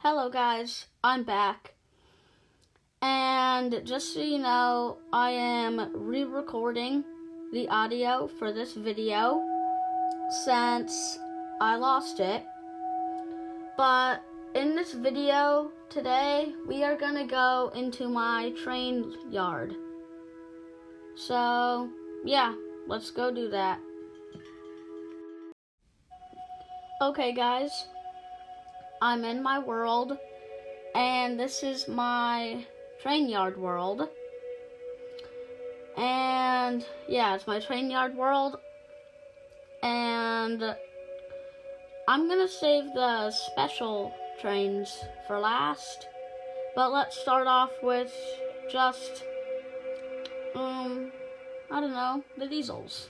Hello guys, I'm back. And just so you know, I am re-recording the audio for this video since I lost it. But in this video today, we are gonna go into my train yard. So, yeah, let's go do that. Okay guys, I'm in my world, and this is my train yard world. And yeah, it's my train yard world, and I'm gonna save the special trains for last, but let's start off with just, I don't know, the diesels.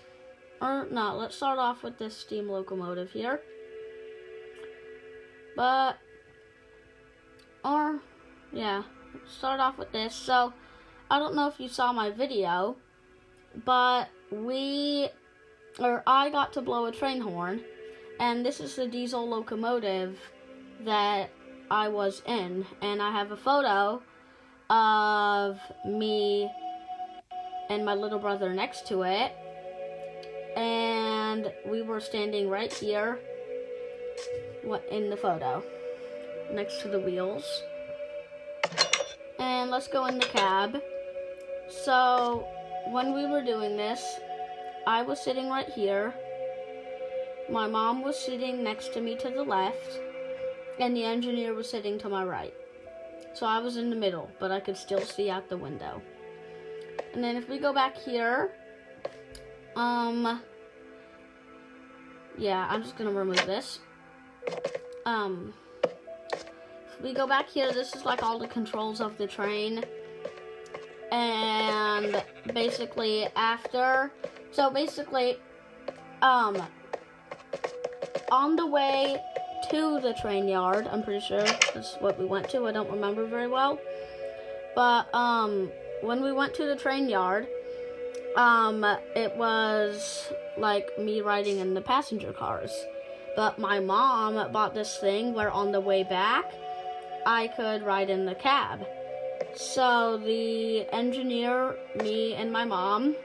Or no, let's start off with this steam locomotive here. Start off with this. So, I don't know if you saw my video, but I got to blow a train horn, and this is the diesel locomotive that I was in, and I have a photo of me and my little brother next to it, and we were standing right here in the photo, next to the wheels. And let's go in the cab. So, when we were doing this, I was sitting right here, my mom was sitting next to me to the left, and the engineer was sitting to my right. So I was in the middle, but I could still see out the window. And then if we go back here, yeah, I'm just gonna remove this. If we go back here, this is like all the controls of the train. And basically on the way to the train yard, I'm pretty sure that's what we went to, I don't remember very well. But, when we went to the train yard, it was like me riding in the passenger cars. But my mom bought this thing where on the way back, I could ride in the cab. So the engineer, me, and my mom,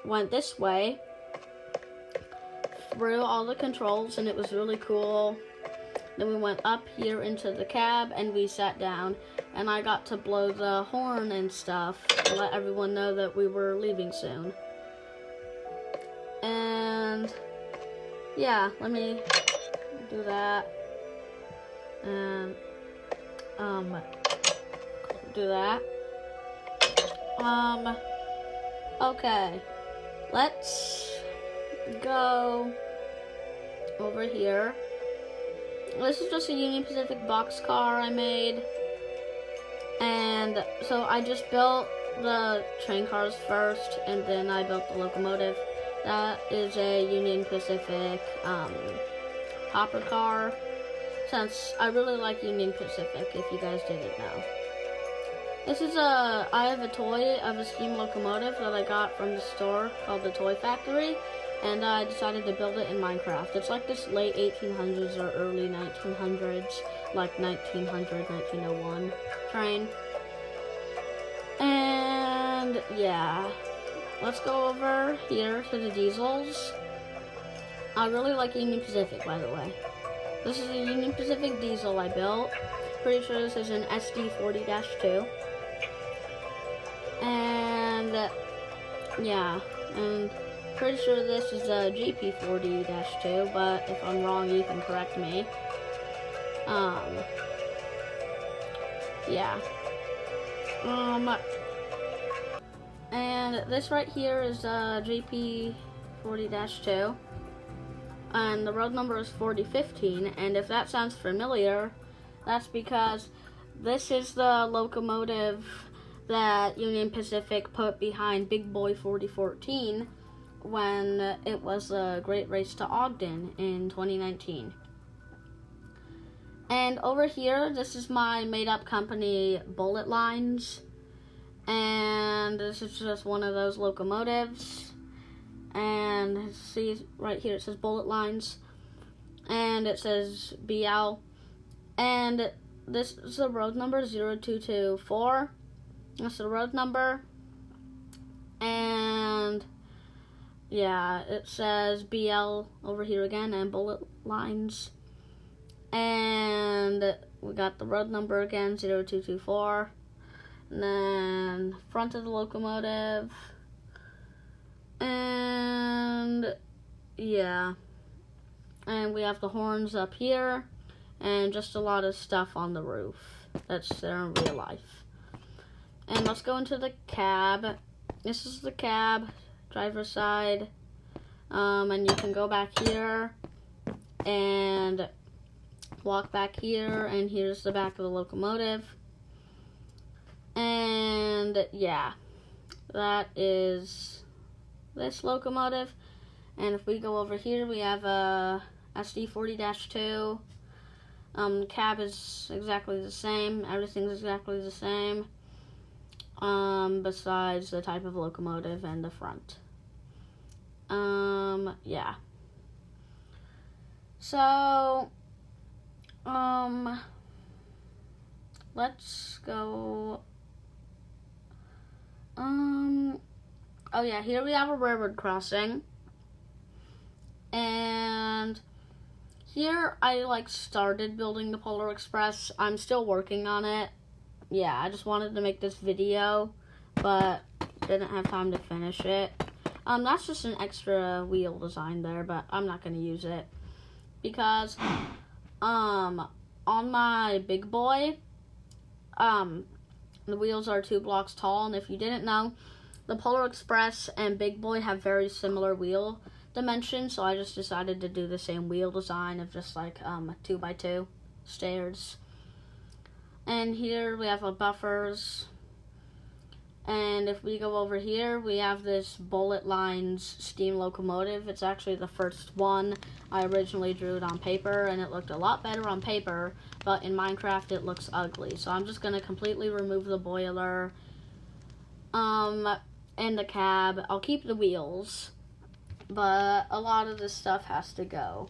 went this way through all the controls, and it was really cool. Then we went up here into the cab, and we sat down, and I got to blow the horn and stuff to let everyone know that we were leaving soon. And yeah, let me do that. And do that. Okay, let's go over here. This is just a Union Pacific boxcar I made, and so I just built the train cars first, and then I built the locomotive. That is a Union Pacific hopper car, since I really like Union Pacific, if you guys didn't know. This is I have a toy of a steam locomotive that I got from the store called the Toy Factory, and I decided to build it in Minecraft. It's like this late 1800s or early 1900s, like 1900, 1901 train. And yeah, let's go over here to the diesels. I really like Union Pacific, by the way. This is a Union Pacific diesel I built. Pretty sure this is an SD40-2. And yeah, and pretty sure this is a GP40-2, but if I'm wrong, you can correct me. Yeah. And this right here is a GP40-2. And the road number is 4015, and if that sounds familiar, that's because this is the locomotive that Union Pacific put behind Big Boy 4014 when it was a Great Race to Ogden in 2019. And over here, this is my made-up company, Bullet Lines, and this is just one of those locomotives. And see right here, it says Bullet Lines, and it says BL, And this is the road number 0224. That's the road number. And yeah, it says BL over here again and bullet lines. And we got the road number again, 0224. And then front of the locomotive. And yeah. And we have the horns up here. And just a lot of stuff on the roof that's there in real life. And let's go into the cab. This is the cab, driver's side. And you can go back here and walk back here, and here's the back of the locomotive. And yeah, that is this locomotive. And if we go over here, we have a SD40-2. Cab is exactly the same. Everything's exactly the same. Besides the type of locomotive and the front. Yeah. So, let's go. Oh yeah, here we have a railroad crossing. And here I started building the Polar Express. I'm still working on it. Yeah, I just wanted to make this video, but didn't have time to finish it. That's just an extra wheel design there, but I'm not going to use it. Because, on my Big Boy, the wheels are 2 blocks tall, and if you didn't know, the Polar Express and Big Boy have very similar wheel dimensions, so I just decided to do the same wheel design of just 2x2 stairs. And here we have our buffers. And if we go over here, we have this Bullet Lines steam locomotive. It's actually the first one. I originally drew it on paper, and it looked a lot better on paper, but in Minecraft it looks ugly. So I'm just going to completely remove the boiler and the cab. I'll keep the wheels, but a lot of this stuff has to go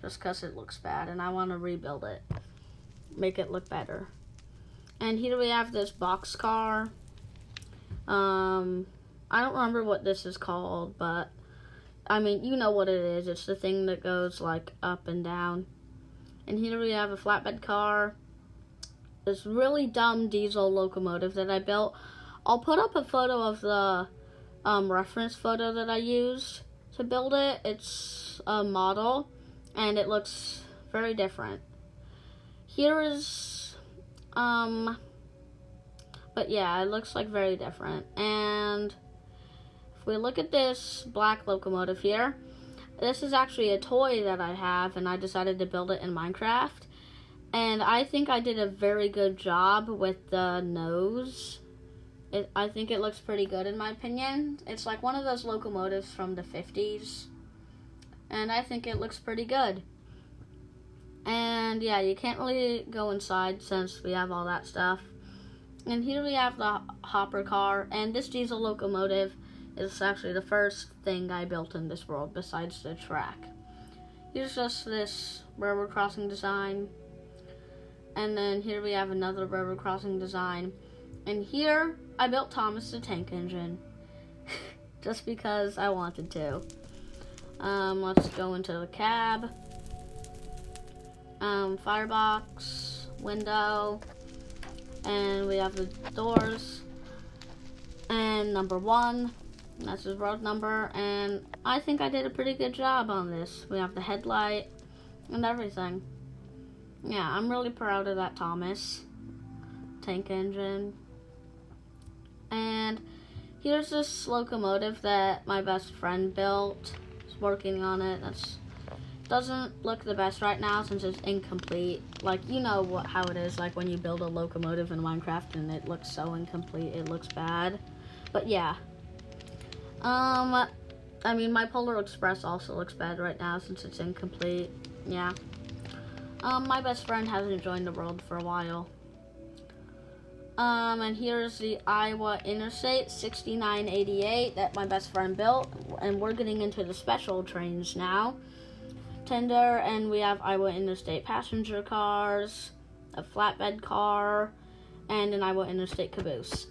just because it looks bad, and I want to rebuild it, make it look better. And here we have this boxcar. I don't remember what this is called, but I mean, you know what it is. It's the thing that goes up and down. And here we have a flatbed car. This really dumb diesel locomotive that I built. I'll put up a photo of the reference photo that I used to build it. It's a model, and it looks very different. Here is but yeah, it looks very different. And if we look at this black locomotive here, this is actually a toy that I have, and I decided to build it in Minecraft. And I think I did a very good job with the nose. I think it looks pretty good in my opinion. It's like one of those locomotives from the 50s. And I think it looks pretty good. And yeah, you can't really go inside since we have all that stuff. And here we have the hopper car, and this diesel locomotive is actually the first thing I built in this world besides the track. Here's just this railroad crossing design. And then here we have another railroad crossing design. And here I built Thomas the Tank Engine just because I wanted to. Let's go into the cab. Firebox, window, and we have the doors, and number 1, that's his road number, and I think I did a pretty good job on this. We have the headlight and everything. Yeah, I'm really proud of that Thomas Tank Engine. And here's this locomotive that my best friend built. He's working on it. Doesn't look the best right now since it's incomplete. You know how it is when you build a locomotive in Minecraft and it looks so incomplete, it looks bad. But yeah. I mean, my Polar Express also looks bad right now since it's incomplete. Yeah. My best friend hasn't joined the world for a while. And here's the Iowa Interstate 6988 that my best friend built, and we're getting into the special trains now. tender, and we have Iowa Interstate passenger cars, a flatbed car, and an Iowa Interstate caboose.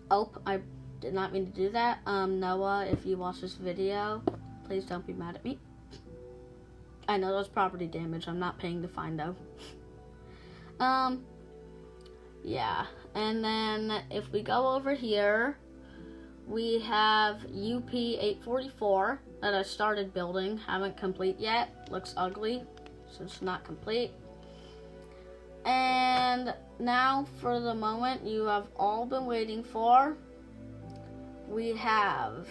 Oh, I did not mean to do that. Noah, if you watch this video, please don't be mad at me. I know that's property damage. I'm not paying the fine though. Yeah. And then if we go over here, we have UP 844 that I started building. Haven't complete yet. Looks ugly, so it's not complete. And now for the moment you have all been waiting for. We have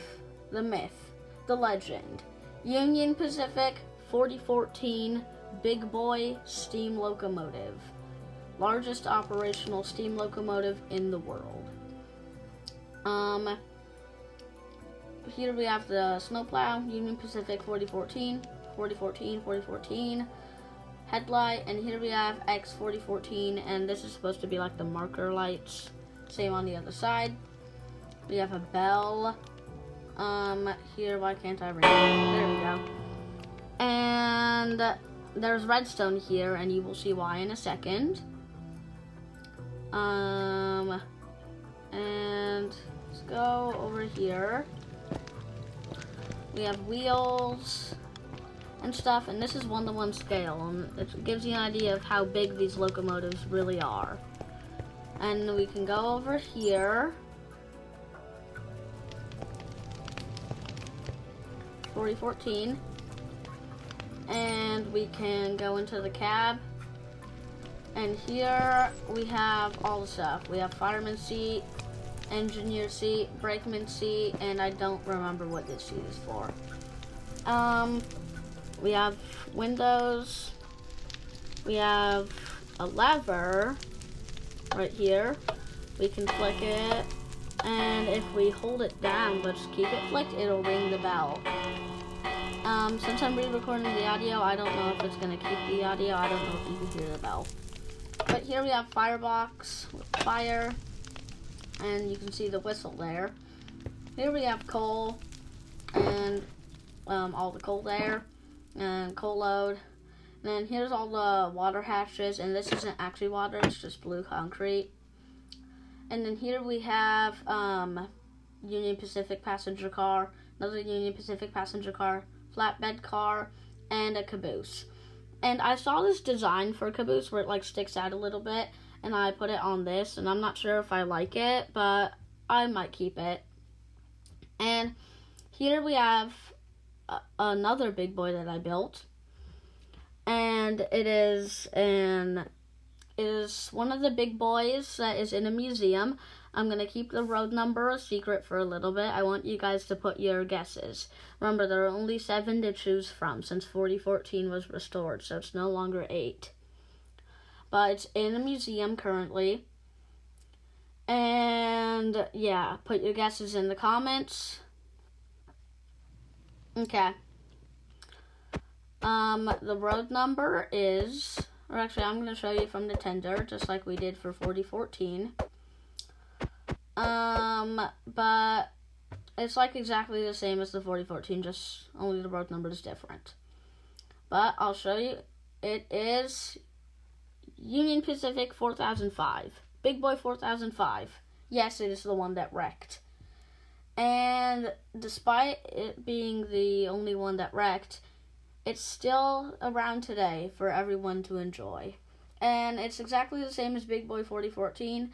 the myth, the legend, Union Pacific 4014 Big Boy steam locomotive. Largest operational steam locomotive in the world. Here we have the snowplow, Union Pacific 4014 headlight, and here we have X 4014, and this is supposed to be like the marker lights. Same on the other side. We have a bell. Here, why can't I read it? There we go. And there's redstone here, and you will see why in a second. And let's go over here. We have wheels and stuff, and this is 1-to-1 scale, and it gives you an idea of how big these locomotives really are. And we can go over here. 4014. And we can go into the cab. And here we have all the stuff. We have fireman seat, engineer seat, brakeman seat, and I don't remember what this seat is for. We have windows. We have a lever right here. We can flick it, and if we hold it down but just keep it flicked, it'll ring the bell. Since I'm re-recording the audio, I don't know if it's gonna keep the audio. I don't know if you can hear the bell. But here we have firebox with fire, and you can see the whistle there. Here we have coal, and all the coal there, and coal load. And then here's all the water hatches, and this isn't actually water, it's just blue concrete. And then here we have Union Pacific passenger car, another Union Pacific passenger car, flatbed car, and a caboose. And I saw this design for a caboose where it like sticks out a little bit, and I put it on this, and I'm not sure if I like it, but I might keep it. And here we have another big boy that I built, and it is one of the big boys that is in a museum. I'm going to keep the road number a secret for a little bit. I want you guys to put your guesses. Remember, there are only 7 to choose from since 4014 was restored, so it's no longer 8. But it's in a museum currently. And yeah, put your guesses in the comments. Okay. The road number is, or actually I'm going to show you from the tender, just like we did for 4014. But it's like exactly the same as the 4014, just only the road number is different. But I'll show you. It is Union Pacific 4005. Big Boy 4005. Yes, it is the one that wrecked. And despite it being the only one that wrecked, it's still around today for everyone to enjoy. And it's exactly the same as Big Boy 4014.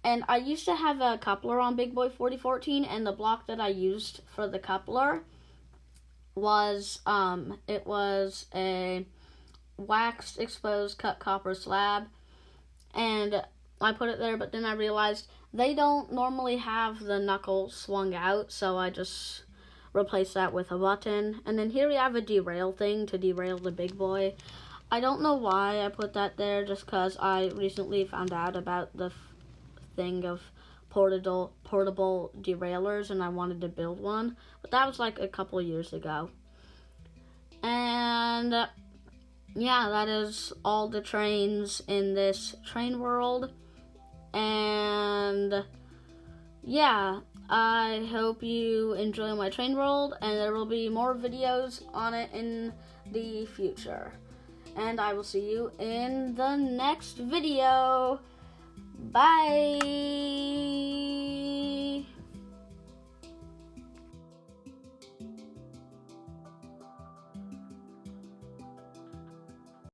And I used to have a coupler on Big Boy 4014, and the block that I used for the coupler was, it was a waxed exposed cut copper slab, and I put it there, but then I realized they don't normally have the knuckle swung out, so I just replaced that with a button. And then here we have a derail thing to derail the Big Boy. I don't know why I put that there, just because I recently found out about the thing of portable derailleurs, and I wanted to build one, but that was like a couple years ago. And yeah, that is all the trains in this train world. And yeah, I hope you enjoy my train world, and there will be more videos on it in the future. And I will see you in the next video. Bye!